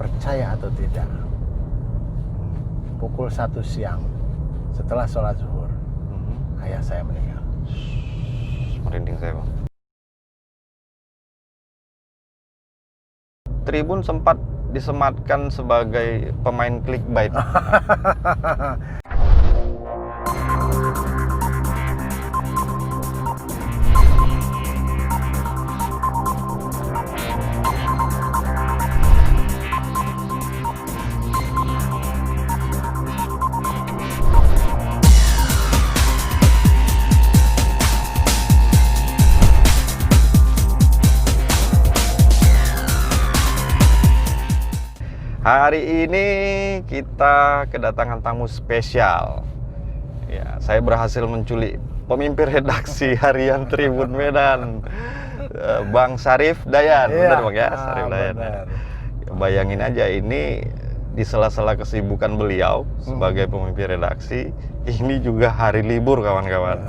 percaya atau tidak, pukul 1 siang setelah sholat zuhur, ayah saya meninggal. Merinding saya, Bang. Tribun sempat disematkan sebagai pemain clickbait. Hari ini kita kedatangan tamu spesial. Ya, saya berhasil menculik pemimpin redaksi harian Tribun Medan, Bang Syarif Dayan. Benar Bang ya, Syarif Dayan. Benar. Bayangin aja ini di sela-sela kesibukan beliau sebagai pemimpin redaksi, ini juga hari libur kawan-kawan.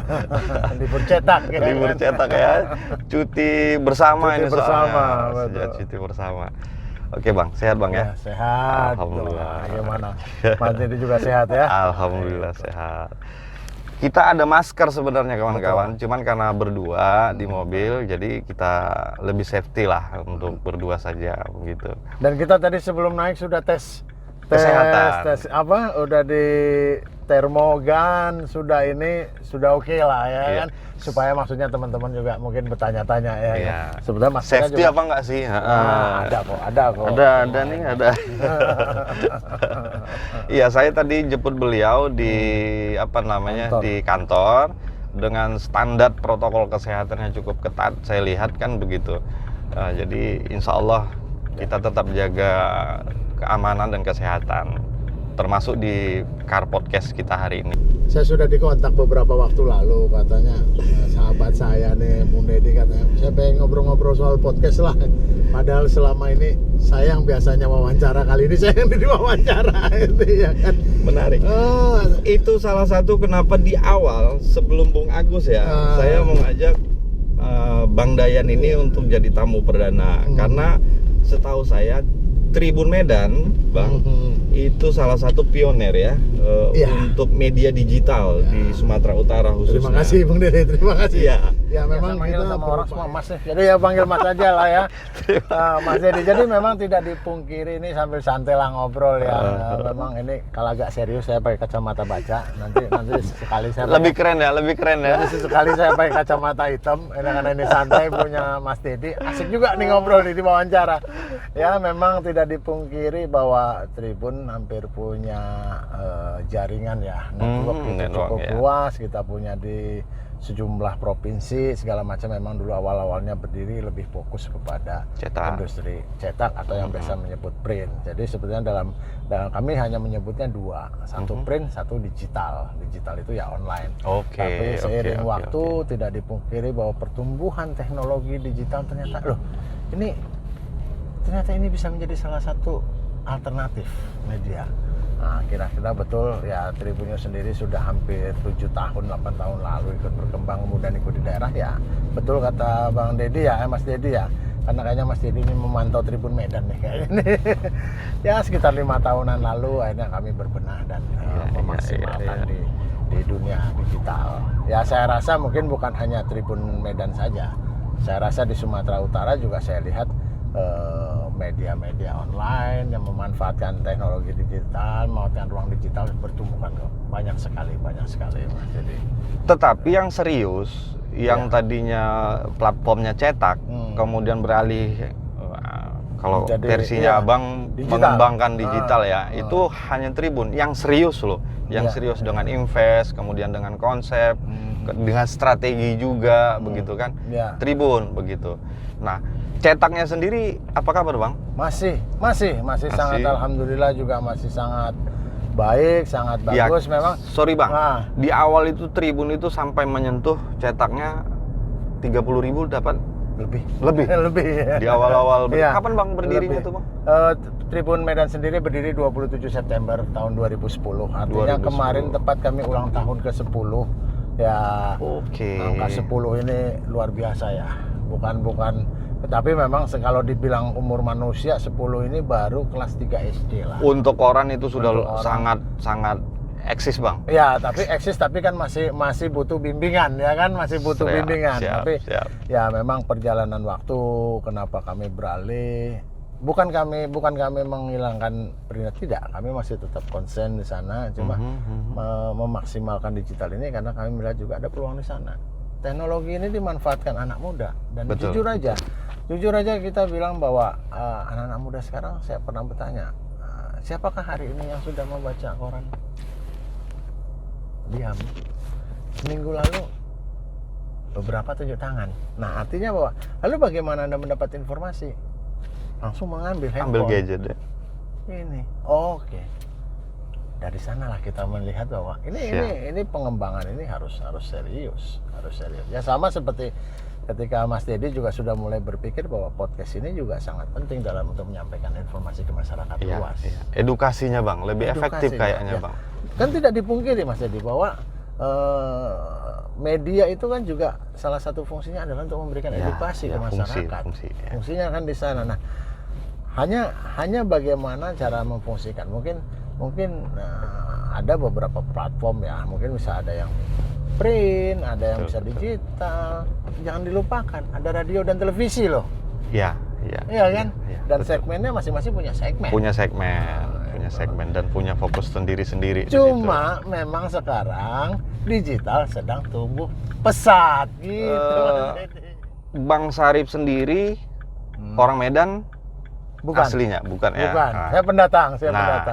Libur cetak ya. Libur cetak ya, cuti bersama Cuti ini bersama, soalnya. betul. Cuti bersama. Oke Bang, sehat Bang ya? Sehat. Alhamdulillah. Gimana? Mas Dedi juga sehat ya? Alhamdulillah sehat. Kita ada masker sebenarnya kawan-kawan, cuman karena berdua di mobil, jadi kita lebih safety lah untuk berdua saja begitu. Dan kita tadi sebelum naik sudah tes Kesehatan. tes apa? Udah di termogan, sudah oke lah ya Iya. kan, supaya maksudnya teman-teman juga mungkin bertanya-tanya ya. Iya. Kan? Sebetulnya maskernya Safety juga, apa enggak sih? ada kok. Ada nih, ada. Iya, saya tadi jemput beliau di Kantor. di kantor dengan standar protokol kesehatan yang cukup ketat. Saya lihat kan begitu. Jadi insya Allah kita tetap jaga keamanan dan kesehatan, termasuk di car podcast kita hari ini. Saya sudah dikontak beberapa waktu lalu, katanya sahabat saya nih, Bung Deddy, katanya saya pengen ngobrol-ngobrol soal podcast lah. Padahal selama ini saya yang biasanya wawancara, kali ini saya yang diwawancara ini ya kan. Menarik. Itu salah satu kenapa di awal sebelum Bung Agus ya, saya mau ngajak Bang Dayan ini untuk jadi tamu perdana, karena setahu saya Tribun Medan, Bang, itu salah satu pionir ya, untuk media digital di Sumatera Utara khususnya. Terima kasih Bung Deddy, terima kasih. Iya. Ya memang manggil kita sama orang semua Mas ya. Jadi ya panggil Mas aja lah ya. Mas Deddy. Jadi memang tidak dipungkiri ini sambil santai lah ngobrol ya. Memang ini kalau agak serius saya pakai kacamata baca. Nanti sekali saya Lebih keren ya. Nanti sekali saya pakai kacamata hitam. Karena ini santai punya Mas Deddy. Asik juga nih ngobrol di wawancara. Ya memang tidak dipungkiri bahwa Tribun hampir punya jaringan ya. Network itu cukup luas. Kita punya di sejumlah provinsi segala macam. Memang dulu awal-awalnya berdiri lebih fokus kepada industri cetak atau yang biasa menyebut print. Jadi sebetulnya dalam kami hanya menyebutnya dua, satu print, satu digital. Digital itu ya online. Tapi seiring waktu tidak dipungkiri bahwa pertumbuhan teknologi digital ternyata ini bisa menjadi salah satu alternatif media. Nah, kira-kira betul ya, Tribunnya sendiri sudah hampir 7 tahun, 8 tahun lalu ikut berkembang, kemudian ikut di daerah ya. Betul kata Bang Deddy ya, Mas Deddy ya. Karena kayaknya Mas Deddy ini memantau Tribun Medan nih kayaknya nih. Ya sekitar 5 tahunan lalu akhirnya kami berbenah dan memaksimalkan di dunia digital. Ya saya rasa mungkin bukan hanya Tribun Medan saja. Saya rasa di Sumatera Utara juga saya lihat media-media online yang memanfaatkan teknologi digital, memanfaatkan ruang digital bertumbuh kan banyak sekali Mas. Jadi tetapi yang serius, yang tadinya platformnya cetak, kemudian beralih kalau versinya Abang digital, mengembangkan digital itu hanya Tribun yang serius loh, yang serius dengan invest, kemudian dengan konsep, dengan strategi juga begitu kan, Tribun begitu. Nah, cetaknya sendiri apa kabar Bang? Masih sangat alhamdulillah juga masih sangat baik, sangat bagus memang. Sorry Bang, di awal itu Tribun itu sampai menyentuh cetaknya 30.000 dapat lebih di awal-awal. Kapan Bang berdirinya itu Bang? Tribun Medan sendiri berdiri 27 September tahun 2010. Artinya kemarin tepat kami ulang tahun ke-10 ya. Angka 10 ini luar biasa ya. Bukan Tapi memang kalau dibilang umur manusia 10 ini baru kelas 3 SD lah. Untuk orang itu sudah sangat eksis Bang. Ya, tapi eksis tapi kan masih butuh bimbingan ya kan, masih butuh bimbingan. Tapi ya memang perjalanan waktu kenapa kami beralih. Bukan kami menghilangkan Perindo, tidak. Kami masih tetap konsen di sana, cuma memaksimalkan digital ini karena kami melihat juga ada peluang di sana. Teknologi ini dimanfaatkan anak muda dan jujur aja kita bilang bahwa anak-anak muda sekarang, saya pernah bertanya, siapakah hari ini yang sudah membaca koran? Diam. Seminggu lalu beberapa tunjuk tangan. Nah, artinya bahwa lalu bagaimana Anda mendapat informasi? Langsung mengambil handphone. Ambil gadget ya. Ini. Oke. Dari sanalah kita melihat bahwa ini pengembangan ini harus serius. Ya sama seperti ketika Mas Dedi juga sudah mulai berpikir bahwa podcast ini juga sangat penting dalam untuk menyampaikan informasi ke masyarakat luas. Iya. Edukasinya Bang, lebih efektif kayaknya Bang. Kan tidak dipungkiri Mas Dedi bahwa media itu kan juga salah satu fungsinya adalah untuk memberikan edukasi ke masyarakat. Fungsinya kan di sana. Nah, hanya bagaimana cara memfungsikan. Mungkin ada beberapa platform ya, mungkin bisa ada yang print, ada yang bisa digital. Jangan dilupakan, ada radio dan televisi loh. Iya kan? Dan segmennya masing-masing punya segmen. Punya segmen dan punya fokus sendiri-sendiri. Cuma memang sekarang digital sedang tumbuh pesat gitu. Bang Sarip sendiri orang Medan bukan. Aslinya bukan ya. Bukan. Saya pendatang.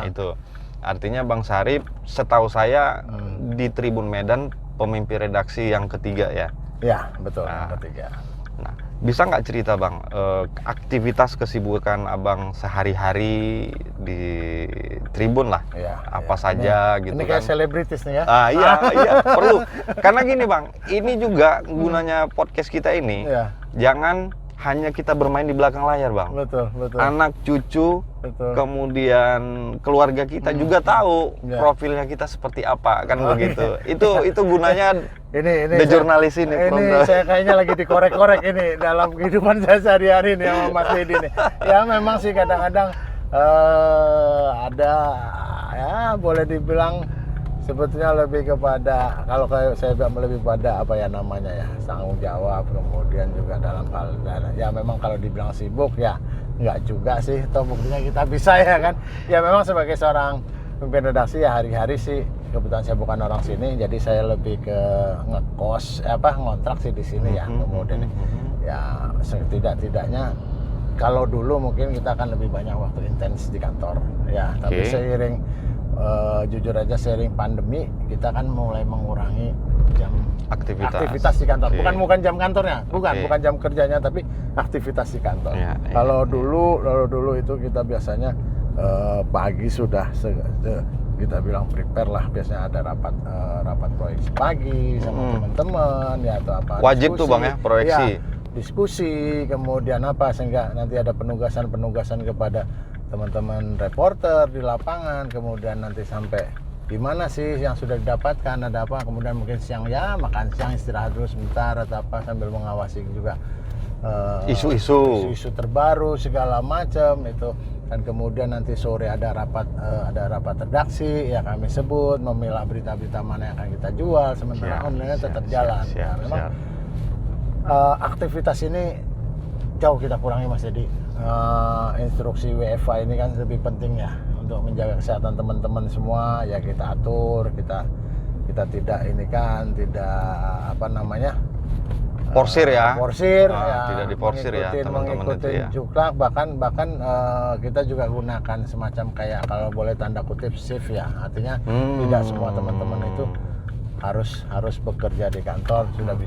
Itu. Artinya Bang Sarip setahu saya di Tribun Medan pemimpin redaksi yang ketiga ya. Ya, betul, yang ketiga. Nah, bisa nggak cerita Bang, aktivitas kesibukan Abang sehari-hari di Tribun lah, apa saja gitu kan? Ini kayak selebritis nih ya? Iya, perlu. Karena gini Bang, ini juga gunanya podcast kita ini, jangan hanya kita bermain di belakang layar Bang. Betul. Anak cucu, kemudian keluarga kita juga tahu profilnya kita seperti apa kan begitu. Itu gunanya ini jurnalis ini. Ini saya kayaknya lagi dikorek-korek ini dalam kehidupan saya sehari-hari nih sama Mas Dedi nih. Ya memang sih kadang-kadang ada ya boleh dibilang sebetulnya lebih kepada, kalau kayak saya bilang lebih pada apa ya namanya ya, tanggung jawab, kemudian juga dalam hal ya memang kalau dibilang sibuk ya nggak juga sih, toh buktinya kita bisa ya kan. Ya memang sebagai seorang pemimpin redaksi ya hari-hari sih, kebetulan saya bukan orang sini, jadi saya lebih ke ngekos ngontrak sih di sini ya. Kemudian ya setidak-tidaknya kalau dulu mungkin kita akan lebih banyak waktu intens di kantor ya, tapi seiring jujur aja seiring pandemi kita kan mulai mengurangi jam aktivitas di kantor. Bukan jam kantornya, bukan jam kerjanya, tapi aktivitas di kantor. Kalau dulu itu kita biasanya pagi sudah kita bilang prepare lah, biasanya ada rapat proyeksi pagi sama teman-teman ya, atau apa wajib diskusi. Tuh Bang ya proyeksi Diskusi, kemudian sehingga nanti ada penugasan kepada teman-teman reporter di lapangan, kemudian nanti sampai di mana sih yang sudah didapatkan, ada apa, kemudian mungkin siang ya makan siang, istirahat dulu sebentar atau apa sambil mengawasi juga isu-isu terbaru segala macam itu, dan kemudian nanti sore ada rapat redaksi ya, kami sebut memilah berita-berita mana yang akan kita jual, sementara online tetap jalan. Memang aktivitas ini jauh kita kurangi Mas Dedi. Instruksi WFA ini kan lebih penting ya untuk menjaga kesehatan teman-teman semua ya, kita atur, kita tidak porsir ya, tidak diporsir ya teman-teman itu ya. Juklak, bahkan kita juga gunakan semacam kayak kalau boleh tanda kutip shift ya, artinya tidak semua teman-teman itu harus bekerja di kantor, sudah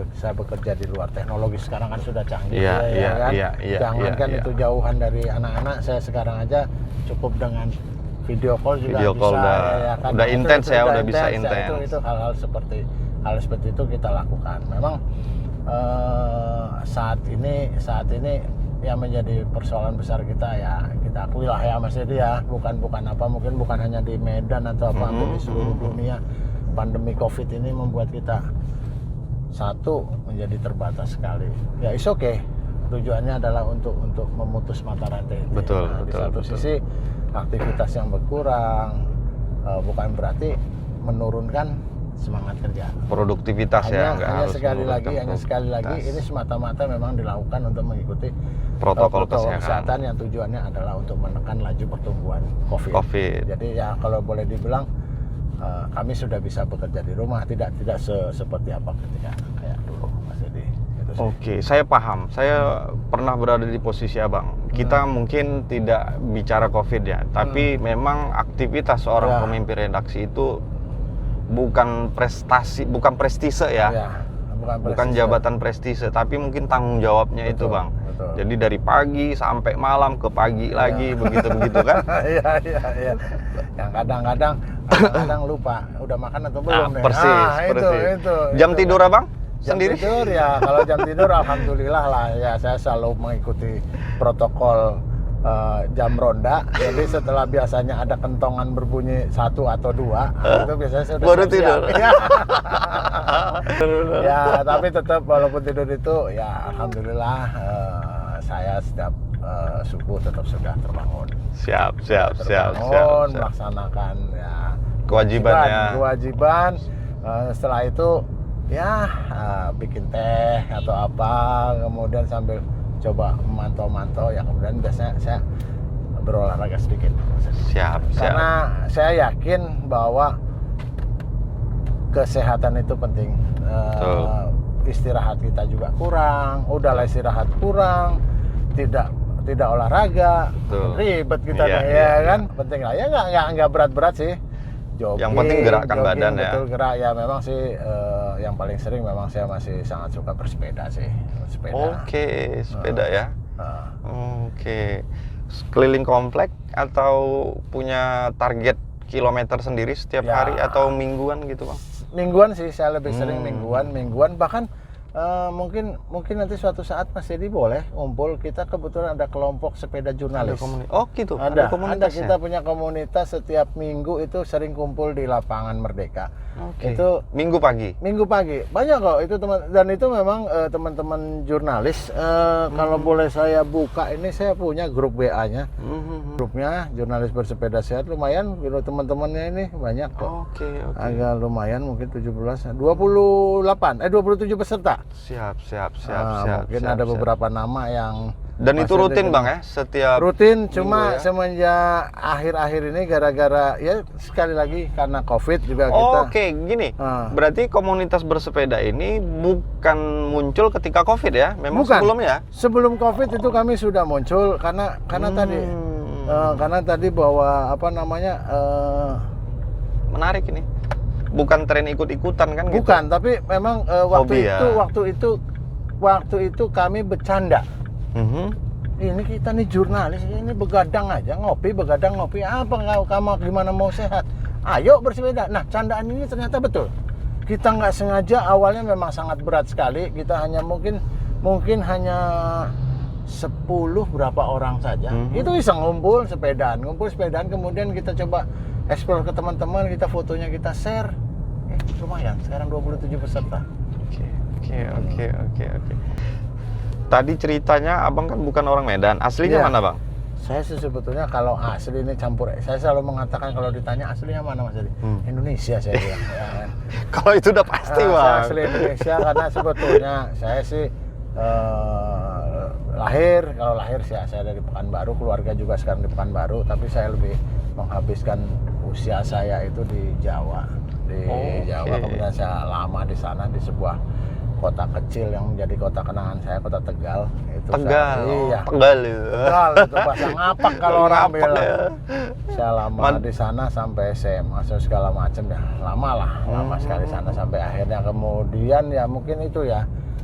bisa bekerja di luar. Teknologi sekarang kan sudah canggih jangankan itu jauhan dari anak-anak, saya sekarang aja cukup dengan video call juga bisa. Udah intens ya, udah bisa intens. Itu hal seperti itu kita lakukan. Memang saat ini yang menjadi persoalan besar kita ya, kita akui lah ya Mas Dedi ya, bukan mungkin bukan hanya di Medan atau hampir di seluruh dunia. Pandemi COVID ini membuat kita menjadi terbatas sekali. Ya it's okay. tujuannya adalah untuk memutus mata rantai itu. Betul, Nah, di betul, satu betul. sisi aktivitas yang berkurang bukan berarti menurunkan semangat kerja. Produktivitas ya, nggak hanya harus sekali menurunkan lagi produktivitas. ini semata-mata memang dilakukan untuk mengikuti Protokol kesehatan kesehatan. yang tujuannya adalah untuk menekan laju pertumbuhan COVID. Covid. Jadi ya kalau boleh dibilang kami sudah bisa bekerja di rumah, tidak seperti apa ketika kayak dulu Mas Edi. Itu sih. Oke, saya paham. Saya pernah berada di posisi abang. Kita mungkin tidak bicara COVID ya, tapi memang aktivitas seorang Ya. pemimpin redaksi itu bukan prestasi, bukan prestise ya, Ya, bukan prestise. jabatan prestise, tapi mungkin tanggung jawabnya itu Betul, bang. betul. Jadi dari pagi sampai malam ke pagi lagi begitu kan? Iya. Yang kadang-kadang lupa udah makan atau belum nih. Persis, persis. persis. Jam tidur abang Jam sendiri? tidur ya, kalau jam tidur alhamdulillah lah ya, saya selalu mengikuti protokol jam ronda. Jadi setelah biasanya ada kentongan berbunyi 1 atau 2, itu biasanya saya udah Baru siap-siap. tidur. Ya. Ya, tapi tetap walaupun tidur itu ya alhamdulillah saya setiap subuh tetap sudah terbangun. Siap. Melaksanakan ya Kewajiban. Setelah itu ya bikin teh atau apa, kemudian sambil coba memantau-mantau ya, kemudian biasanya saya berolahraga sedikit. Siap. Karena saya yakin bahwa kesehatan itu penting. Betul. Istirahat kita juga kurang, udahlah istirahat kurang, tidak olahraga, Betul. ribet kita Iya, nih, iya, ya kan? Penting lah ya, nggak berat-berat sih. Jogging, Yang penting gerakkan badan ya. Betul, gerak ya. Memang sih yang paling sering memang saya masih sangat suka bersepeda sih. Oke, sepeda ya. Nah, Oke. Keliling komplek atau punya target kilometer sendiri setiap Ya. hari atau mingguan gitu bang? mingguan sih, saya lebih sering mingguan, bahkan mungkin nanti suatu saat Mas Edi boleh ngumpul. Kita kebetulan ada kelompok sepeda jurnalis. Oh gitu, Ada komunitasnya? kita punya komunitas, setiap minggu itu sering kumpul di lapangan Merdeka. Oke. Itu Minggu pagi? Minggu pagi banyak kok itu dan itu memang teman-teman jurnalis. Kalau boleh saya buka ini, saya punya grup WA-nya. Grupnya Jurnalis Bersepeda Sehat, lumayan gitu, teman-temannya ini banyak kok. Oke. Agak lumayan, mungkin 27 peserta. Siap. Mungkin ada beberapa nama yang Dan itu masih rutin ada- bang ya? Setiap Rutin, cuma minggu ya? semenjak akhir-akhir ini gara-gara ya sekali lagi karena COVID juga kita. Oke, gini. Ah. Berarti komunitas bersepeda ini bukan muncul ketika COVID ya? Memang Bukan. sebelumnya? Sebelum COVID itu kami sudah muncul karena tadi bahwa apa namanya Menarik ini. Bukan tren ikut-ikutan kan gitu? bukan, tapi memang Hobi ya? waktu itu kami bercanda. Mhm. Ini kita nih jurnalis, ini begadang aja, ngopi, apa kamu gimana mau sehat? Ayo bersepeda. Nah, candaan ini ternyata betul. Kita nggak sengaja, awalnya memang sangat berat sekali. Kita hanya mungkin hanya 10 berapa orang saja. Itu iseng ngumpul sepedaan, kemudian kita coba explore ke teman-teman, kita fotonya kita share. Lumayan, sekarang 27 peserta. Oke. Tadi ceritanya abang kan bukan orang Medan, aslinya Iya. mana bang? Saya sih sebetulnya kalau asli ini campur. Saya selalu mengatakan kalau ditanya aslinya mana Mas Edi? Indonesia saya bilang. Ya kan? Kalau itu udah pasti Saya bang. asli Indonesia karena sebetulnya saya sih kalau lahir sih saya dari Pekanbaru, keluarga juga sekarang di Pekanbaru, tapi saya lebih menghabiskan usia saya itu di Jawa. Jawa, kemudian saya lama di sana di sebuah kota kecil yang menjadi kota kenangan saya, kota Tegal. Tegal. Iya. Tegal itu. Tegal itu bahasa ngapak kalau orang Ngapak bilang. ya. Saya lama di sana sampai SMA segala macam ya. Lama sekali sana sampai akhirnya kemudian ya mungkin itu ya.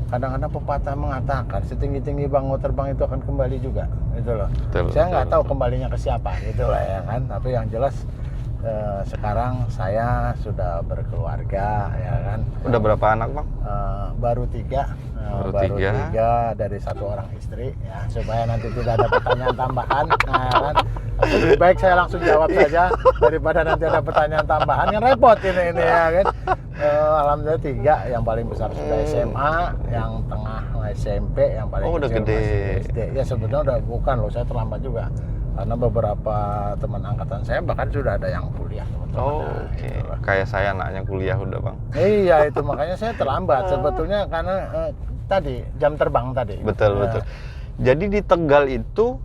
Kadang-kadang pepatah mengatakan setinggi-tinggi bangau terbang itu akan kembali juga, gitu loh. Saya nggak tahu kembalinya ke siapa, gitu lah ya kan. Tapi yang jelas sekarang saya sudah berkeluarga, ya kan. Udah berapa anak bang? Baru 3. Baru tiga dari 1 orang istri, ya, supaya nanti tidak ada pertanyaan tambahan. Nah, ya kan. Lebih baik saya langsung jawab saja daripada nanti ada pertanyaan tambahan, yang repot ini ya kan. Alhamdulillah 3, yang paling besar sudah SMA, yang tengah SMP, yang paling udah kecil gede. masih SD. Ya sebetulnya udah bukan loh, saya terlambat juga. Karena beberapa teman angkatan saya bahkan sudah ada yang kuliah, teman-teman. Oke. Kayak saya anaknya kuliah udah, Bang. Iya, itu makanya saya terlambat sebetulnya karena tadi jam terbang tadi. Betul. Jadi di Tegal itu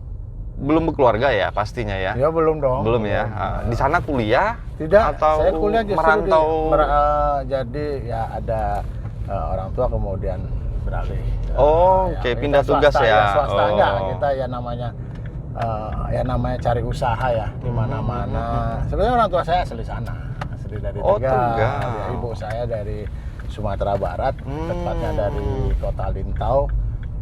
belum berkeluarga ya pastinya ya? Ya belum dong. Belum ya. Di sana kuliah? Tidak. Atau saya kuliah justru merantau? Jadi ya ada orang tua kemudian beralih. Oke, pindah tugas swasta, ya. Swasta enggak, kita ya namanya cari usaha ya di mana-mana. Sebenarnya orang tua saya asli sana, asli dari Tegal. Ya, ibu saya dari Sumatera Barat, tepatnya dari Kota Lintau.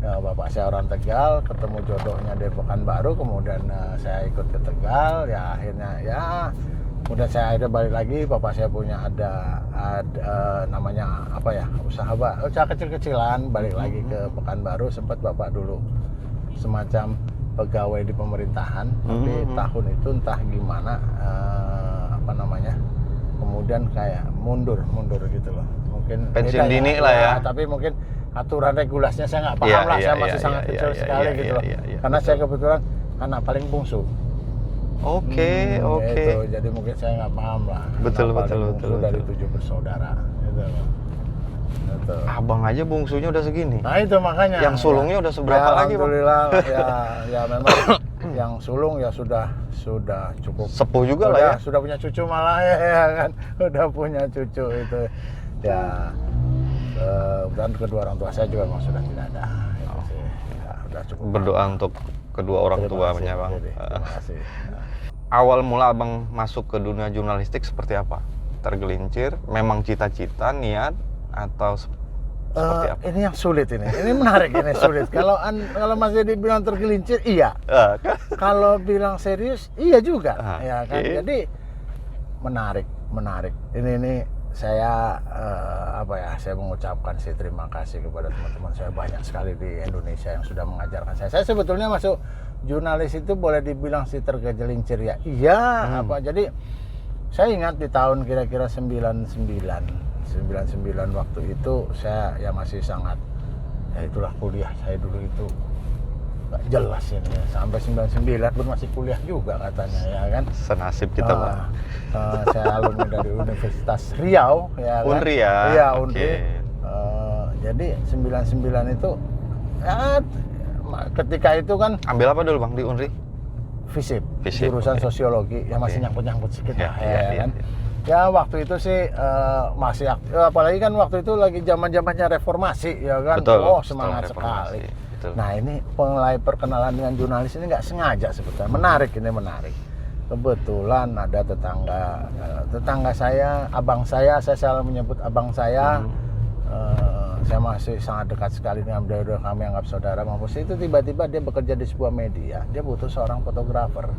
Ya, bapak saya orang Tegal, ketemu jodohnya di Pekanbaru, kemudian saya ikut ke Tegal. Ya akhirnya ya kemudian saya akhirnya balik lagi. Bapak saya punya ada namanya apa ya, usaha kecil-kecilan, balik lagi ke Pekanbaru. Sempat bapak dulu semacam pegawai di pemerintahan, tapi tahun itu entah gimana kemudian kayak mundur gitu loh, mungkin pensiun dini lah ya. Tapi mungkin aturan regulasinya saya nggak paham lah, saya masih sangat kecil sekali gitu loh, karena saya kebetulan anak paling bungsu. Oke. Gitu. Jadi mungkin saya nggak paham lah. Betul. Dari 7 bersaudara gitu loh. Gitu. Abang aja bungsunya udah segini. Nah itu makanya. Yang sulungnya udah seberapa lagi, Bang? Alhamdulillah ya memang yang sulung ya sudah cukup sepuh juga lah ya. Sudah punya cucu malah ya kan. Udah punya cucu itu. Ya dan kedua orang tua saya juga memang sudah tidak ada. Itu sih. Ya, udah cukup. Berdoa untuk kedua orang tuanya, Bang. Terima kasih. Awal mula Abang masuk ke dunia jurnalistik seperti apa? Tergelincir, memang cita-cita, niat, atau seperti apa? Ini yang sulit ini menarik, ini sulit. Kalau Mas Dedi bilang tergelincir, iya. Kalau bilang serius, iya juga. Ya kan. Jadi menarik. Ini saya saya mengucapkan sih terima kasih kepada teman-teman saya banyak sekali di Indonesia yang sudah mengajarkan saya. Saya sebetulnya masuk jurnalis itu boleh dibilang sih tergelincir ya. Iya, jadi saya ingat di tahun kira-kira 99 waktu itu saya ya masih sangat, ya itulah kuliah saya dulu itu nggak jelas ini ya. Sampai 99 pun masih kuliah juga katanya ya kan. Senasib kita, Pak. Saya alumni dari Universitas Riau ya kan. Unri ya? Iya, Unri. Jadi 99 itu ya, ketika itu kan ambil apa dulu, Bang, di Unri? FISIP, jurusan sosiologi, ya masih nyangkut sedikit kan. Ya waktu itu sih masih apalagi kan waktu itu lagi zaman-zamannya reformasi ya kan. Betul, semangat sekali. Betul. Nah ini mulai perkenalan dengan jurnalis ini nggak sengaja sebetulnya. Menarik. Kebetulan ada tetangga saya, abang saya selalu menyebut abang saya. Saya masih sangat dekat sekali dengan beliau, kami anggap saudara. Mampus itu tiba-tiba dia bekerja di sebuah media, dia butuh seorang fotografer.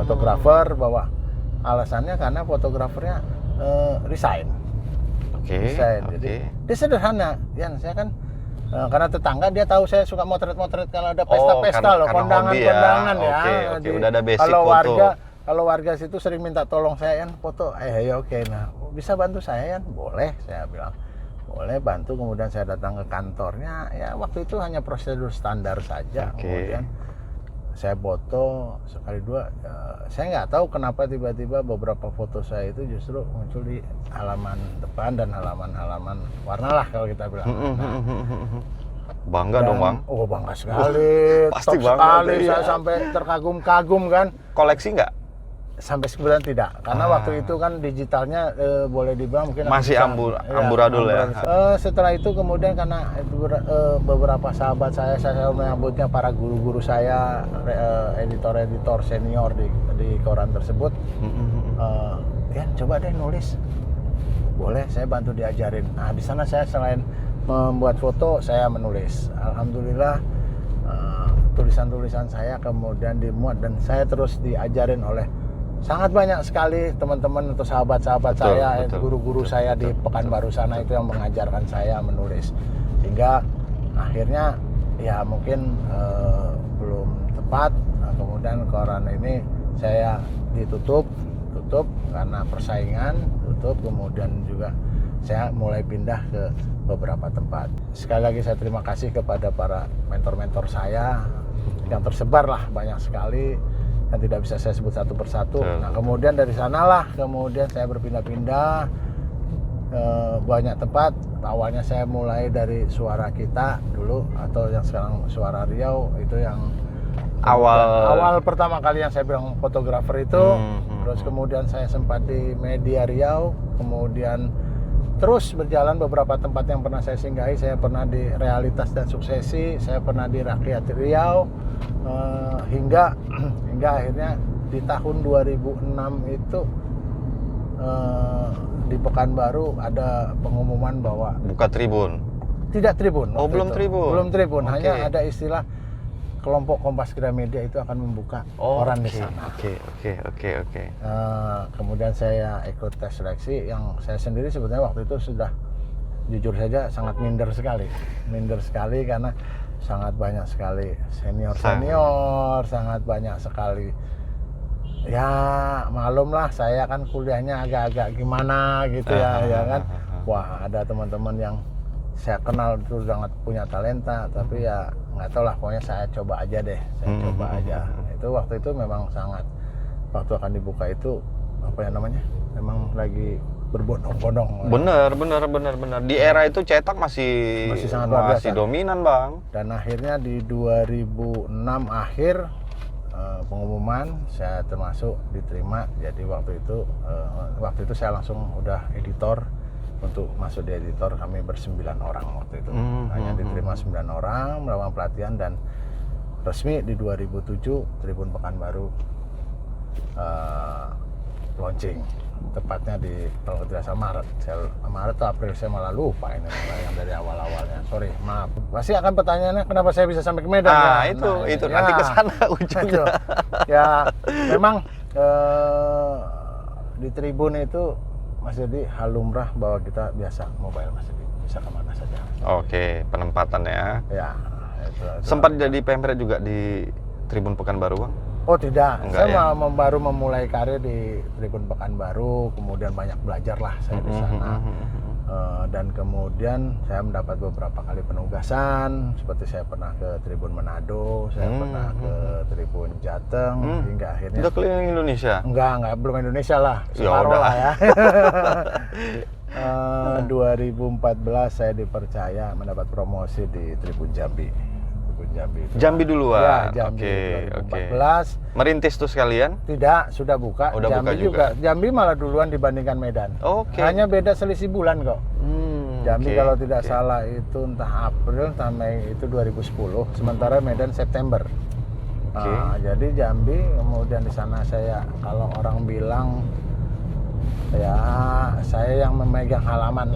Fotografer bahwa alasannya karena fotografernya resign. Jadi dia sederhana, saya kan karena tetangga dia tahu saya suka motret kalau ada pesta-pesta loh, kondangan-kondangan ya. Udah ada basic Kalau warga situ sering minta tolong saya foto, nah bisa bantu saya boleh, saya bilang boleh bantu. Kemudian saya datang ke kantornya, ya waktu itu hanya prosedur standar saja. Kemudian saya foto sekali dua, saya nggak tahu kenapa tiba-tiba beberapa foto saya itu justru muncul di halaman depan dan halaman warna lah kalau kita bilang. Bangga dong, Bang. Oh bangga sekali, pasti top bangga sekali, saya sampai terkagum-kagum kan. Koleksi nggak? Sampai sebulan tidak, karena waktu itu kan digitalnya boleh dibilang mungkin masih amburadul ya. Setelah itu kemudian karena beberapa sahabat saya menyambutnya para guru-guru saya, editor-editor senior di koran tersebut, coba deh nulis, boleh saya bantu diajarin. Nah di sana saya selain membuat foto, saya menulis. Alhamdulillah tulisan-tulisan saya kemudian dimuat dan saya terus diajarin oleh sangat banyak sekali teman-teman atau sahabat-sahabat saya, guru-guru saya di Pekanbaru sana itu yang mengajarkan saya menulis. Sehingga akhirnya ya mungkin belum tepat. Nah, kemudian koran ini saya tutup karena persaingan, kemudian juga saya mulai pindah ke beberapa tempat. Sekali lagi saya terima kasih kepada para mentor-mentor saya yang tersebar lah banyak sekali, yang tidak bisa saya sebut satu persatu. Nah kemudian dari sanalah kemudian saya berpindah-pindah banyak tempat. Awalnya saya mulai dari Suara Kita dulu, atau yang sekarang Suara Riau, itu yang awal pertama kali yang saya bilang fotografer itu. Terus kemudian saya sempat di Media Riau, kemudian terus berjalan beberapa tempat yang pernah saya singgahi. Saya pernah di Realitas dan Suksesi, saya pernah di Rakyat Riau, hingga akhirnya di tahun 2006 itu di Pekanbaru ada pengumuman bahwa buka tribun. Tidak tribun. Oh, belum itu. tribun. Belum tribun, Okay. hanya ada istilah kelompok Kompas Gramedia itu akan membuka koran di sana. Oke. Kemudian saya ikut tes seleksi, yang saya sendiri sebetulnya waktu itu sudah jujur saja sangat minder sekali karena sangat banyak sekali senior, sangat banyak sekali. Ya malum lah, saya kan kuliahnya agak-agak gimana gitu ya kan. Wah, ada teman-teman yang saya kenal itu sangat punya talenta, tapi ya nggak tahu lah, pokoknya saya coba aja deh, coba aja. Itu waktu itu memang sangat, waktu akan dibuka itu apa ya namanya, memang lagi berbondong-bondong. Bener. Di era itu cetak masih sangat luar biasa, dominan, Bang. Dan akhirnya di 2006 akhir pengumuman saya termasuk diterima. Jadi waktu itu saya langsung udah editor. Untuk masuk di editor kami ber9 orang waktu itu. Hanya diterima 9 orang, melakukan pelatihan, dan resmi di 2007 Tribun Pekanbaru launching. Tepatnya di, kalau tidak salah Maret atau April, saya malah lupa ini yang dari awal-awalnya. Sorry, maaf. Pasti akan pertanyaannya kenapa saya bisa sampai ke Medan. Itu nanti ke sana ujungnya. Ya, memang di Tribun itu Mas Dedi halumrah bahwa kita biasa mobile, Mas Dedi, bisa kemana saja. Oke, penempatannya. Ya, itu. Sempat jadi pemret juga di Tribun Pekanbaru, Bang? Oh tidak, Enggak, saya baru memulai karir di Tribun Pekanbaru, kemudian banyak belajar lah saya di sana. Dan kemudian saya mendapat beberapa kali penugasan, seperti saya pernah ke Tribun Manado, saya pernah ke Tribun Jateng, hingga akhirnya udah keliling Indonesia? Enggak, belum Indonesia lah, separuh lah ya. 2014 saya dipercaya mendapat promosi di Tribun Jambi. Jambi duluan? Ya, Jambi. Oke. 2014. Merintis tuh sekalian? Tidak, sudah buka. Udah Jambi buka juga. Jambi malah duluan dibandingkan Medan. Oke. Hanya beda selisih bulan kok. Jambi kalau tidak oke. salah itu entah April entah Mei, itu 2010. Sementara Medan September. Nah, jadi Jambi, kemudian di sana saya, kalau orang bilang ya saya yang memegang halaman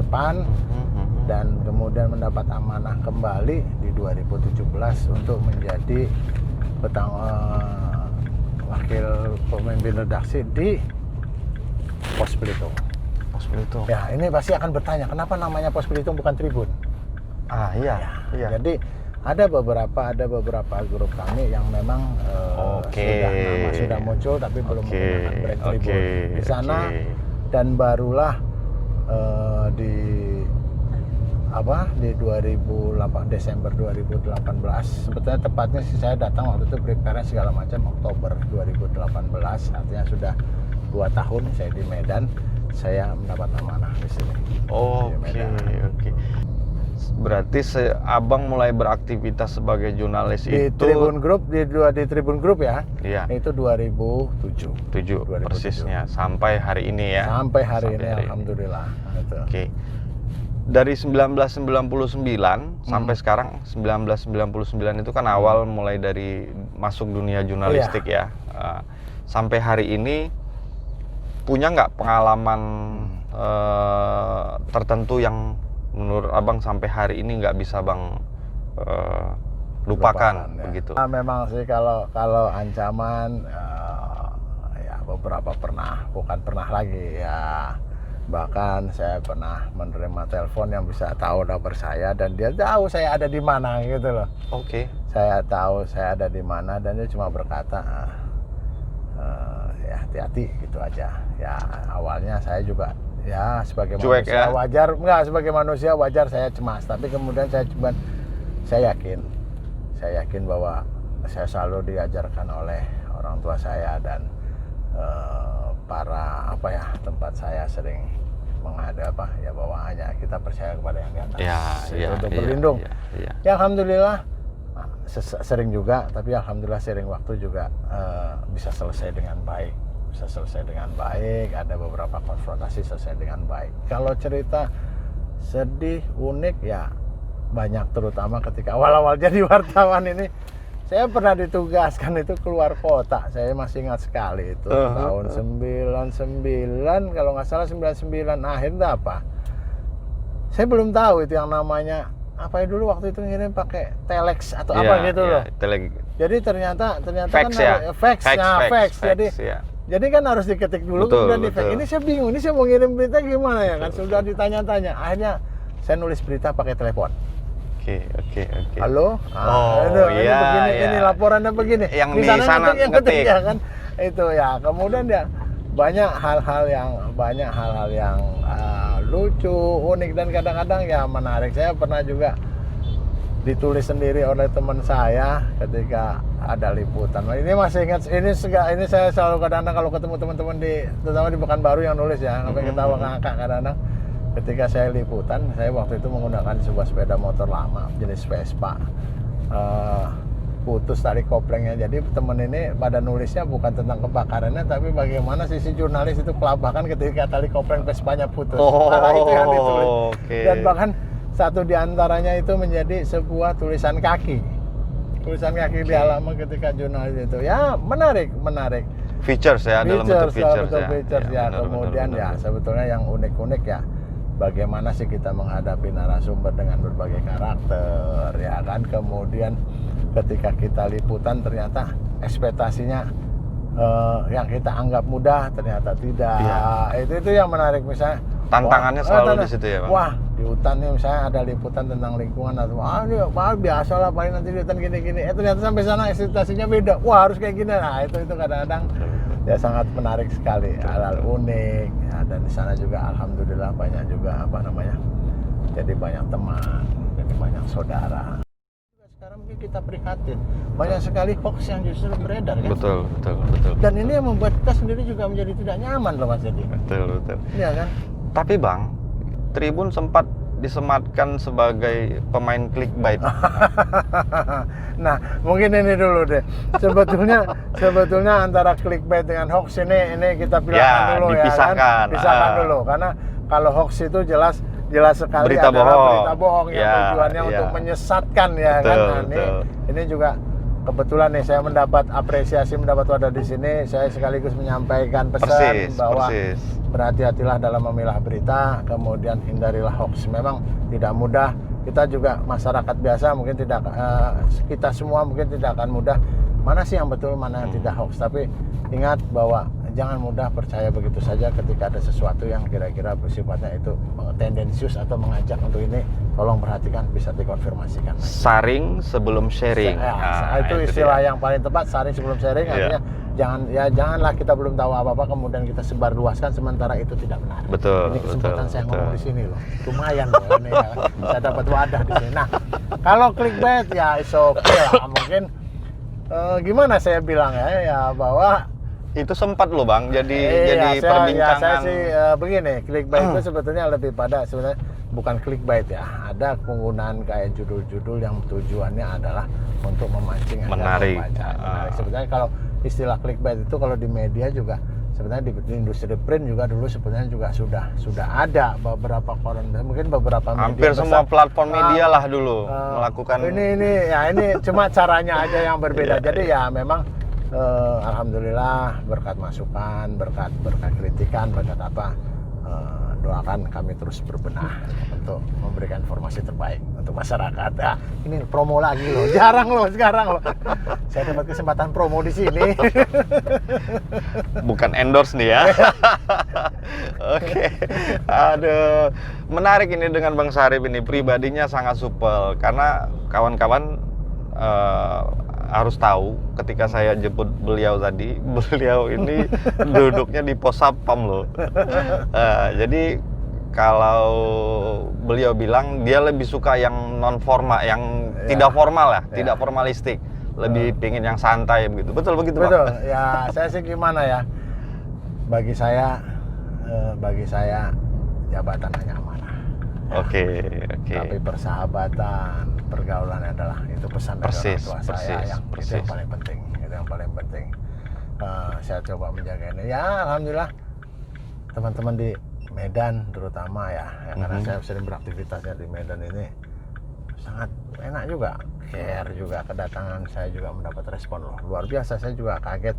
depan. Dan kemudian mendapat amanah kembali di 2017 untuk menjadi wakil pemimpin redaksi di Pos Belitung. Ya, ini pasti akan bertanya, kenapa namanya Pos Belitung bukan Tribun? Iya. Jadi ada beberapa grup kami yang memang sudah muncul tapi belum menggunakan brand Tribun di sana. Dan barulah di Desember 2018, sebetulnya tepatnya sih saya datang waktu itu prepare segala macam Oktober 2018, artinya sudah 2 tahun saya di Medan, saya mendapat amanah di sini. Oke. Berarti abang mulai beraktivitas sebagai jurnalis di itu Tribun Group, di Tribun Group ya. Iya. Itu 2007 persisnya sampai hari ini ya. Sampai hari ini alhamdulillah. Oke. Dari 1999 sampai sekarang 1999 itu kan awal mulai dari masuk dunia jurnalistik ya. Sampai hari ini punya nggak pengalaman tertentu yang menurut abang sampai hari ini nggak bisa bang lupakan ya. Begitu? Memang sih kalau ancaman ya beberapa pernah, bukan pernah lagi ya. Bahkan saya pernah menerima telepon yang bisa tahu nomor saya dan dia tahu saya ada di mana gitu loh. Oke. Saya tahu saya ada di mana dan dia cuma berkata ya hati-hati gitu aja. Ya awalnya saya juga ya sebagai cuek manusia ya? wajar, enggak, sebagai manusia wajar saya cemas, tapi kemudian saya yakin bahwa saya selalu diajarkan oleh orang tua saya dan para tempat saya sering menghadap bahwa hanya kita percaya kepada yang di atas untuk berlindung. Ya alhamdulillah sering juga, tapi alhamdulillah sering waktu juga bisa selesai dengan baik. Ada beberapa konfrontasi selesai dengan baik. Kalau cerita sedih, unik ya banyak, terutama ketika awal-awal jadi wartawan ini. Saya pernah ditugaskan itu keluar kota. Saya masih ingat sekali itu tahun 99, kalau nggak salah 99 akhir apa. Saya belum tahu itu yang namanya apa ya dulu waktu itu ngirim pakai telex atau apa gitu loh. Jadi ternyata fax, kan fax. Jadi kan harus diketik dulu kemudian di fax. Ini saya bingung, ini saya mau ngirim berita gimana ya kan, sudah ditanya-tanya. Akhirnya saya nulis berita pakai telepon. Oke. Halo? Ini laporannya begini. Yang di sana ngetik ya kan. Itu ya. Kemudian ya banyak hal-hal yang lucu, unik, dan kadang-kadang ya menarik. Saya pernah juga ditulis sendiri oleh teman saya ketika ada liputan. Ini masih ingat, ini saya selalu kadang-kadang kalau ketemu teman-teman terutama di Pekanbaru yang nulis ya, sampai ketawa ngakak kadang-kadang. Ketika saya liputan, saya waktu itu menggunakan sebuah sepeda motor lama jenis Vespa, putus tali koplengnya. Jadi temen ini pada nulisnya bukan tentang kebakarannya, tapi bagaimana sisi jurnalis itu kelabakan ketika tali kopleng Vespanya putus. Itu yang ditulis. Dan bahkan satu diantaranya itu menjadi sebuah tulisan kaki di halaman ketika jurnalis itu. Ya menarik. Features ya, dalam bentuk features ya. Kemudian ya sebetulnya yang unik-unik ya, bagaimana sih kita menghadapi narasumber dengan berbagai karakter ya kan. Kemudian ketika kita liputan ternyata ekspektasinya yang kita anggap mudah ternyata tidak. Itu yang menarik. Misalnya tantangannya selalu di situ ya Bang. Wah, di hutan nih misalnya ada liputan tentang lingkungan atau ini biasa lah, paling nanti di hutan gini-gini. Ternyata sampai sana ekspektasinya beda. Wah, harus kayak gini. Nah, itu kadang-kadang ya sangat menarik sekali, hal-hal unik ya. Dan di sana juga alhamdulillah banyak juga jadi banyak teman, jadi banyak saudara. Sekarang mungkin kita prihatin, banyak sekali hoax yang justru beredar kan. Betul. Dan ini yang membuat kita sendiri juga menjadi tidak nyaman loh Mas Edi. Betul. Iya kan. Tapi Bang, Tribun sempat disematkan sebagai pemain clickbait. Nah, mungkin ini dulu deh. Sebetulnya antara clickbait dengan hoax ini kita pilihkan dulu dipisahkan. Ya kan. Pisahkan dulu, karena kalau hoax itu jelas sekali berita bohong yang tujuannya untuk menyesatkan ya kan. Nah, ini juga kebetulan nih saya mendapat apresiasi, mendapat wadah di sini. Saya sekaligus menyampaikan pesan bahwa berhati-hatilah dalam memilah berita, kemudian hindarilah hoax. Memang tidak mudah. Kita juga masyarakat biasa mungkin tidak, kita semua mungkin tidak akan mudah. Mana sih yang betul, mana yang tidak hoax. Tapi ingat bahwa jangan mudah percaya begitu saja ketika ada sesuatu yang kira-kira bersifatnya itu tendensius atau mengajak untuk ini. Tolong perhatikan, bisa dikonfirmasikan. Saring sebelum sharing. Itu istilah yang paling tepat, saring sebelum sharing. Artinya janganlah kita belum tahu apa-apa kemudian kita sebar luaskan sementara itu tidak benar. Ini kesempatan saya ngomong di sini loh. Lumayan loh ini ya. Bisa dapat wadah di sini. Nah, kalau clickbait ya is okay lah. Mungkin gimana saya bilang ya bahwa itu sempat loh Bang jadi perbincangan. Saya sih begini, clickbait itu sebetulnya lebih pada sebenarnya bukan clickbait ya. Ada penggunaan kayak judul-judul yang tujuannya adalah untuk memancing menarik. Sebetulnya kalau istilah clickbait itu kalau di media juga sebenarnya di industri print juga dulu sebenarnya juga sudah ada beberapa koran, mungkin beberapa media hampir semua platform media lah dulu melakukan ini cuma caranya aja yang berbeda. Jadi ya memang alhamdulillah berkat masukan, berkat kritikan, berkat apa, doakan kami terus berbenah untuk memberikan informasi terbaik untuk masyarakat. Nah, ini promo lagi loh, jarang loh sekarang loh. Saya dapat kesempatan promo di sini. Bukan endorse nih ya. Oke. Aduh, menarik ini dengan Bang Syarif ini, pribadinya sangat supel karena kawan-kawan harus tahu ketika saya jemput beliau tadi, beliau ini duduknya di pos satpam loh. Jadi kalau beliau bilang dia lebih suka yang non formal, yang tidak formal lah, tidak formalistik, lebih pingin yang santai begitu. Betul begitu, Pak? Betul. Ya, saya sih gimana ya? Bagi saya jabatan hanya amanah. Oke. Tapi persahabatan, pergaulan adalah itu pesan dari orang tua saya itu yang paling penting. Itu yang paling penting. Saya coba menjaga ini. Ya, alhamdulillah teman-teman di Medan terutama ya, karena saya sering beraktivitasnya di Medan ini sangat enak juga, care juga, kedatangan saya juga mendapat respon loh luar biasa. Saya juga kaget.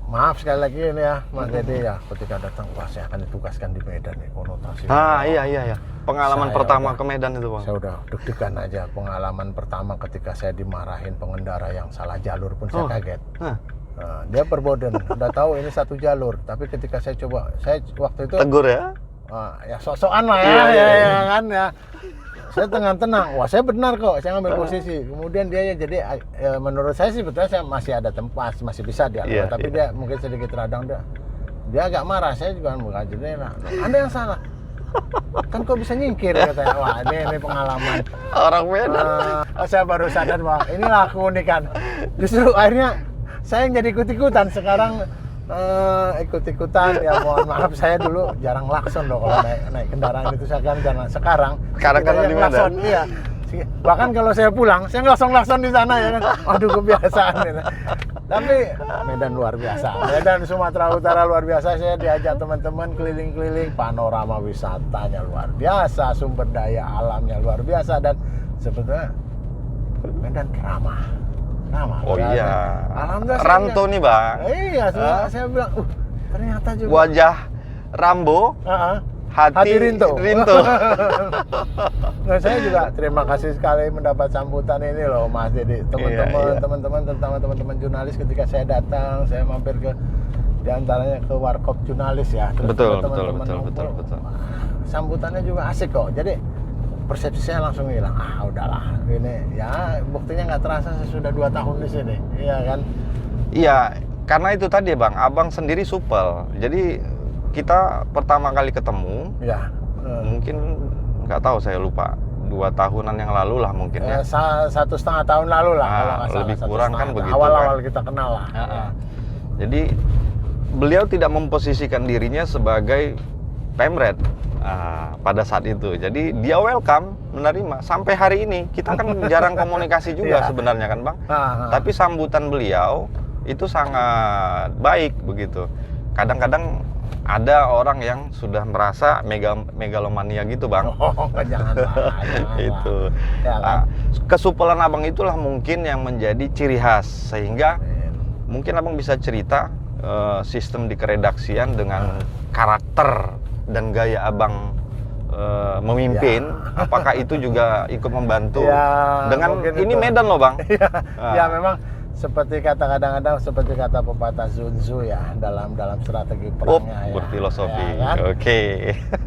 Maaf sekali lagi ini ya Mas Dede ya, ketika datang wah saya akan ditugaskan di Medan nih, konotasi. Iya. Pengalaman pertama ke Medan itu, Bang. Saya udah deg-degan aja. Pengalaman pertama ketika saya dimarahin pengendara yang salah jalur pun saya kaget. Dia berboden, udah tahu ini satu jalur, tapi ketika saya coba, saya waktu itu tegur ya? Ya sok-sokan lah ya kan ya. Saya tenang, wah saya benar kok, saya ngambil posisi. Kemudian dia jadi menurut saya sih betulnya saya masih ada tempat, masih bisa dia, tapi dia mungkin sedikit radang dia agak marah. Saya juga bukan jendela. Anda yang salah. Kan kok bisa nyingkir katanya. Wah ini pengalaman orang Medan. Saya baru sadar bahwa inilah keunikan. Justru akhirnya saya yang jadi ikut-ikutan sekarang. Ikut-ikutan ya, mohon maaf saya dulu jarang lakson loh kalau naik kendaraan itu. Saya kan sekarang di Medan. Iya. Bahkan kalau saya pulang saya lakson di sana ya kan. Aduh kebiasaan gitu. Tapi Medan luar biasa. Medan Sumatera Utara luar biasa. Saya diajak teman-teman keliling-keliling, panorama wisatanya luar biasa, sumber daya alamnya luar biasa, dan sebetulnya Medan ramah. Oh iya. Alhamdulillah. Ranto nih, Bang. Iya, saya bilang, ternyata juga wajah Rambo, hati Rinto. Nah, saya juga terima kasih sekali mendapat sambutan ini loh, Mas Dede. Teman-teman, terutama teman-teman jurnalis, ketika saya datang, saya mampir ke diantaranya ke Warkop Jurnalis ya. Betul. Sambutannya juga asik kok. Jadi persepsi saya langsung hilang. Udahlah, ini ya buktinya nggak terasa saya sudah 2 tahun di sini, iya kan? Iya, karena itu tadi Bang, Abang sendiri supel. Jadi kita pertama kali ketemu, mungkin nggak tahu, saya lupa, 2 tahunan yang lalu lah mungkin ya. 1,5 tahun lalu lah kalau nggak salah. Lebih kurang kan begitu. Awal-awal kita kenal lah. Jadi beliau tidak memposisikan dirinya sebagai pemret pada saat itu. Jadi dia welcome, menerima. Sampai hari ini kita kan jarang komunikasi juga sebenarnya kan Bang. Tapi sambutan beliau itu sangat baik begitu. Kadang-kadang ada orang yang sudah merasa megalomania gitu Bang. Janganlah. Itu. Kesupelan Abang itulah mungkin yang menjadi ciri khas, sehingga mungkin Abang bisa cerita sistem di keredaksian dengan karakter dan gaya Abang memimpin, apakah itu juga ikut membantu dengan ini itu. Medan loh Bang. Ya memang seperti kadang-kadang seperti kata pepatah Sun Tzu ya, dalam strategi perangnya berfilosofi. Ya, kan? Oke.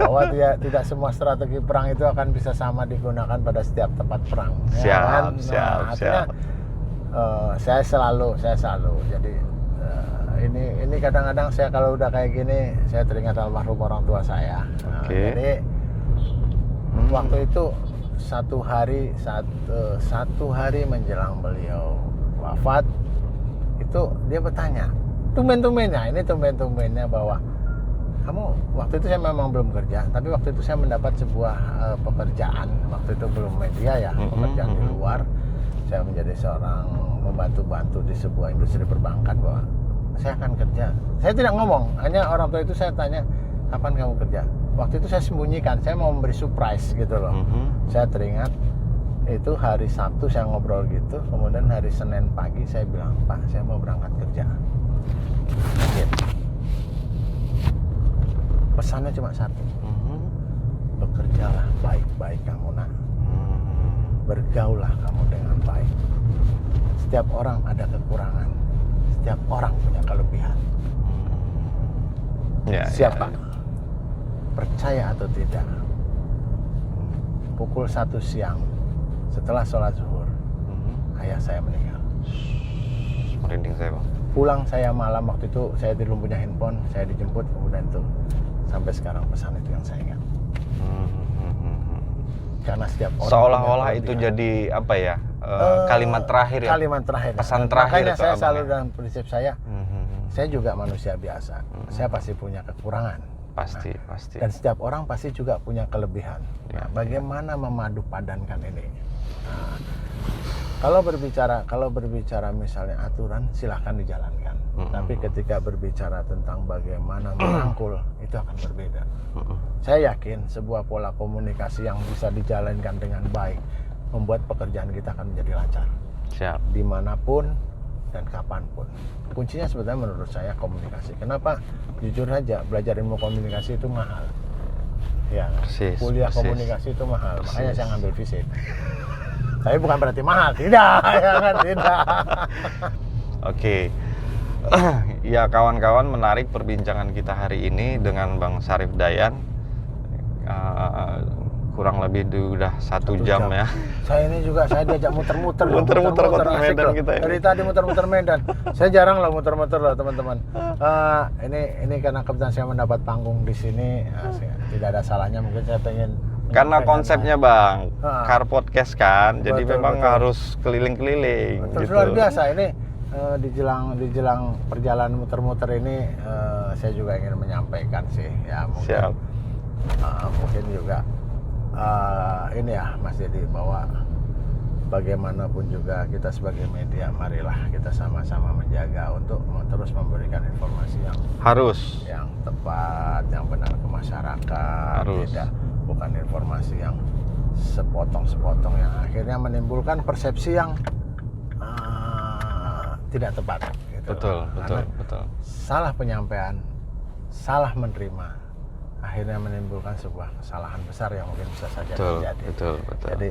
Bahwa tidak semua strategi perang itu akan bisa sama digunakan pada setiap tempat perang. Siap. Saya selalu jadi ini kadang-kadang saya kalau udah kayak gini saya teringat almarhum orang tua saya. Jadi waktu itu satu hari menjelang beliau wafat itu dia bertanya tumben-tumbennya bahwa kamu, waktu itu saya memang belum kerja, tapi waktu itu saya mendapat sebuah pekerjaan, waktu itu belum media ya, pekerjaan di luar. Saya menjadi seorang membantu di sebuah industri perbankan, bahwa saya akan kerja. Saya tidak ngomong, hanya orang tua itu saya tanya, kapan kamu kerja? Waktu itu saya sembunyikan, saya mau memberi surprise gitu loh. Saya teringat itu hari Sabtu saya ngobrol gitu, kemudian hari Senin pagi saya bilang, Pak, saya mau berangkat kerja. Pesannya cuma satu, bekerjalah baik-baik kamu nak, bergaullah kamu dengan baik. Setiap orang ada kekurangan, setiap orang punya kelebihan. Siapa? Percaya atau tidak, pukul 1 siang setelah sholat zuhur, ayah saya meninggal. merinding saya bang. Pulang saya malam waktu itu saya belum punya handphone, saya dijemput kemudian itu sampai sekarang pesan itu yang saya ingat. Karena setiap orang seolah-olah itu jadi apa ya, kalimat terakhir ya, kalimat terakhir, pesan terakhir. Makanya saya selalu dalam prinsip saya juga manusia biasa, saya pasti punya kekurangan, pasti. Dan setiap orang pasti juga punya kelebihan. Ya, bagaimana memadu padankan ini? Kalau berbicara misalnya aturan, silahkan dijalankan. Tapi ketika berbicara tentang bagaimana merangkul, itu akan berbeda. Saya yakin sebuah pola komunikasi yang bisa dijalankan dengan baik membuat pekerjaan kita akan menjadi lancar. Siap. Dimanapun dan kapanpun. Kuncinya sebetulnya menurut saya komunikasi. Kenapa? Jujur aja, belajar ilmu komunikasi itu mahal. Ya, kuliah komunikasi itu mahal. Makanya saya ngambil fisik. Tapi bukan berarti mahal, tidak, ya kan, tidak. Oke. Ya kawan-kawan, menarik perbincangan kita hari ini dengan Bang Syarif Dayan. Kurang lebih udah 1 jam ya. Saya ini juga, saya diajak muter-muter kota Medan kita ya. Dari tadi muter-muter Medan. Saya jarang lah muter-muter loh teman-teman. Ini karena kebetulan saya mendapat panggung di sini, tidak ada salahnya mungkin saya pengen. Karena konsepnya bang, car podcast kan, jadi memang harus keliling-keliling. Gitu. Luar biasa ini di jelang perjalanan muter-muter ini, saya juga ingin menyampaikan sih, ya mungkin. Siap. Mungkin juga ini ya Mas Dedi, bahwa bagaimanapun juga kita sebagai media, marilah kita sama-sama menjaga untuk terus memberikan informasi yang tepat, yang benar ke masyarakat. Bukan informasi yang sepotong-sepotong yang akhirnya menimbulkan persepsi yang tidak tepat. Gitu. Betul. Salah penyampaian, salah menerima, akhirnya menimbulkan sebuah kesalahan besar yang mungkin bisa saja terjadi. Betul. Jadi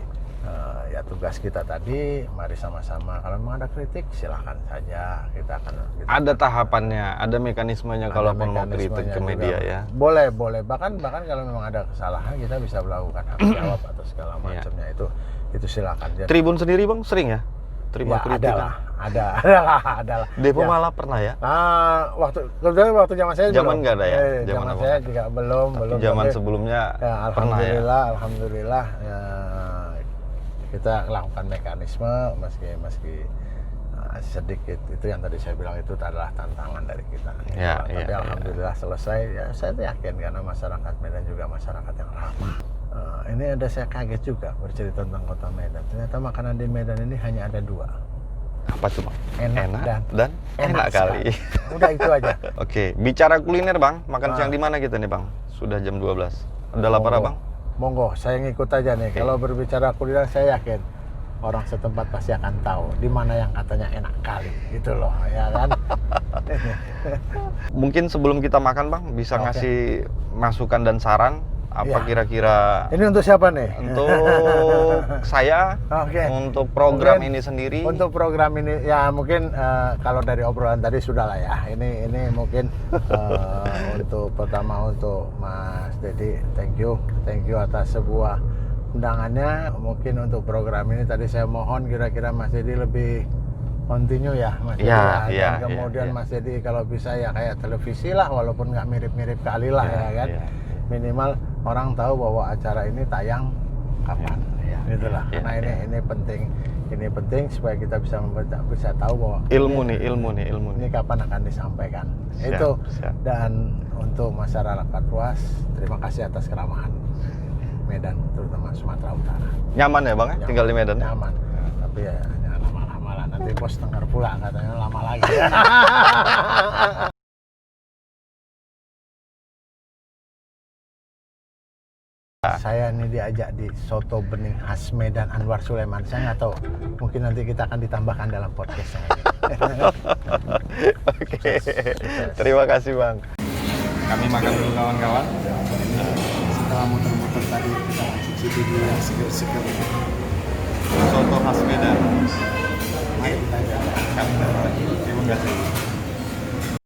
ya tugas kita tadi, mari sama-sama, kalau memang ada kritik silahkan saja, kita ada tahapannya, ada mekanismenya kalau mau kritik ke media ya. Boleh, bahkan kalau memang ada kesalahan kita bisa melakukan hak jawab atau segala macamnya. Itu silakan. Tribun sendiri bang sering ya terima kritik? Ada lah. Depo malah pernah ya? Waktu zaman saya zaman nggak ada ya? Zaman saya juga belum. Zaman sebelumnya ya, pernah ya? Alhamdulillah ya, kita lakukan mekanisme meski sedikit. Itu yang tadi saya bilang, itu adalah tantangan dari kita. Tapi alhamdulillah selesai. Ya, saya yakin karena masyarakat Medan juga masyarakat yang ramah. Ini saya kaget juga bercerita tentang kota Medan. Ternyata makanan di Medan ini hanya ada 2. Apa tuh bang? Enak dan enak kali. Udah itu aja. Oke, bicara kuliner bang, makan siang di mana kita nih bang? Sudah jam 12. Udah lapar bang? Monggo, saya ngikut aja nih. Kalau berbicara kuliner, saya yakin orang setempat pasti akan tahu di mana yang katanya enak kali, gitu loh, ya kan? Mungkin sebelum kita makan bang, bisa ngasih masukan dan saran apa kira-kira? Ini untuk siapa nih? Untuk saya. Untuk program ini sendiri. Untuk program ini ya mungkin kalau dari obrolan tadi sudah lah ya. Ini mungkin untuk pertama untuk Mas Dedi, thank you atas sebuah undangannya. Mungkin untuk program ini tadi saya mohon kira-kira Mas Dedi lebih continue ya Mas Dedi. Kemudian Mas Dedi kalau bisa ya kayak televisi lah, walaupun nggak mirip-mirip kali lah ya kan. Minimal orang tahu bahwa acara ini tayang kapan, itulah. Karena ini penting supaya kita bisa tahu bahwa ilmu nih. Ini kapan akan disampaikan. Siap. Dan untuk masyarakat luas, terima kasih atas keramahan Medan, terutama Sumatera Utara. Nyaman ya bang? Tinggal di Medan? Nyaman. Tapi ya jangan lama-lama lah. Nanti bos dengar pula katanya lama lagi. Saya ini diajak di soto bening khas Medan Anwar Sulaiman. Saya nggak tahu, mungkin nanti kita akan ditambahkan dalam podcast ini. Oke. Terima kasih bang. Kami makan dulu kawan-kawan. Setelah muter-muter tadi kita cicipi dulu yang seger-seger. Soto khas Medan. Mari kita jalan. Terima kasih.